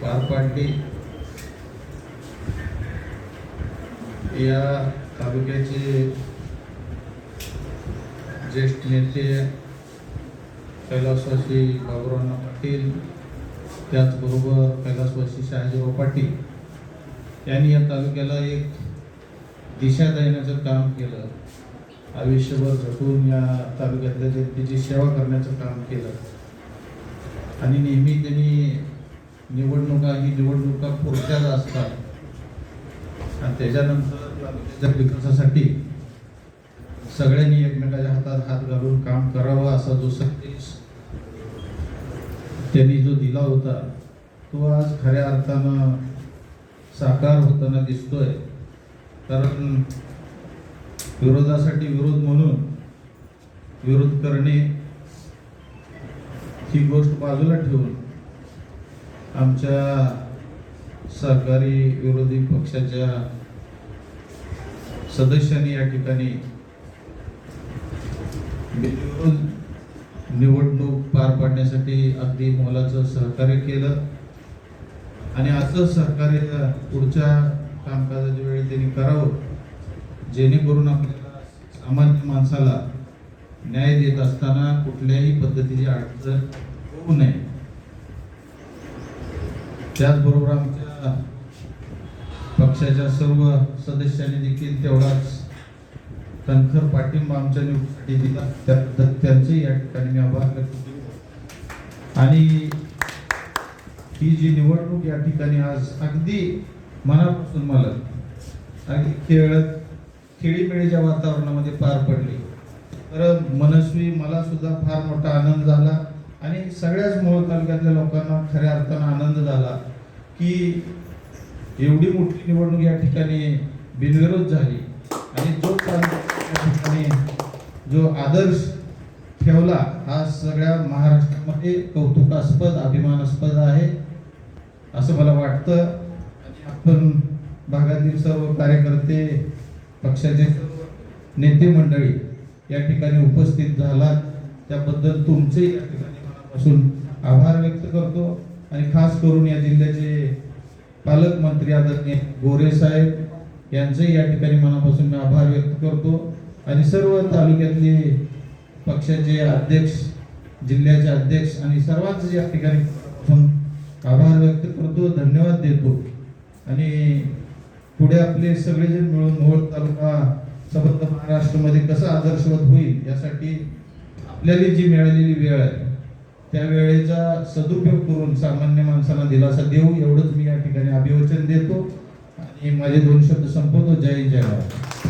पार पाडली। या तालुक्याचे ज्येष्ठ नेते कैलासवासी बाबुराव पाटील, त्याचबरोबर कैलासवासी शहाजीराव पाटील यांनी या तालुक्याला एक दिशा देण्याचं काम केलं। आयुष्यभर झटून या तालुक्यातल्या जनतेची सेवा करण्याचं काम केलं आणि नेहमी त्यांनी निवडणुका पुरत्याच असतात आणि त्याच्यानंतर तालुक्याच्या विकासासाठी सगळ्यांनी एकमेकाच्या हातात हात घालून काम करावं असा जो संदेश त्यांनी जो दिला होता तो आज खऱ्या अर्थानं साकार होताना दिसतोय। कारण विरोधासाठी विरोध म्हणून विरोध करणे ही गोष्ट बाजूला ठेवून आमच्या सरकारी विरोधी पक्षाच्या सदस्यांनी या ठिकाणी बिनविरोध निवडणूक पार पाडण्यासाठी अगदी मोलाचं सहकार्य केलं आणि असं सहकार्य पुढच्या कामकाजाच्या वेळी त्यांनी करावं, जेणेकरून आपल्याला सामान्य माणसाला न्याय देत असताना कुठल्याही पद्धतीची अडचण होऊ नये। त्याचबरोबर आमच्या पक्षाच्या सर्व सदस्यांनी देखील तेवढाच कणखर पाठिंबा आमच्या निवडीसाठी दिला, त्याबद्दल त्यांचे या ठिकाणी मी आभार व्यक्त करतो। आणि ही जी निवडणूक या ठिकाणी आज अगदी मनापासून मला अगदी खेळीमेळीच्या वातावरणामध्ये पार पडली, तर मनस्वी मला सुद्धा फार मोठा आनंद झाला आणि सगळ्याच मोहोळ तालुक्यातल्या लोकांना खऱ्या अर्थानं आनंद झाला की एवढी मोठी निवडणूक या ठिकाणी बिनविरोध झाली आणि जो ठिकाणी जो आदर्श ठेवला हा सगळ्या महाराष्ट्रामध्ये कौतुकास्पद अभिमानास्पद आहे असं मला वाटतं। आणि आपण भागातील सर्व कार्यकर्ते, पक्षाचे नेते मंडळी या ठिकाणी उपस्थित झालात त्याबद्दल तुमचे या ठिकाणी मनापासून आभार व्यक्त करतो आणि खास करून या जिल्ह्याचे पालकमंत्री आदरणीय गोरे साहेब यांचे या ठिकाणी मनापासून मी आभार व्यक्त करतो आणि सर्व तालुक्यातले पक्षाचे अध्यक्ष, जिल्ह्याचे अध्यक्ष आणि सर्वांचे या ठिकाणी आभार व्यक्त करतो, धन्यवाद देतो। आणि पुढे आपले सगळेजण मिळून मोहोळ तालुका संबंध महाराष्ट्रामध्ये कसा आदर्शवत होईल यासाठी आपल्याला जी मिळालेली वेळ आहे त्या वेळेचा सदुपयोग करून सामान्य माणसांना दिलासा देऊ एवढंच मी या ठिकाणी अभिवचन देतो आणि माझे 2 शब्द संपवतो। जय जय महाराज।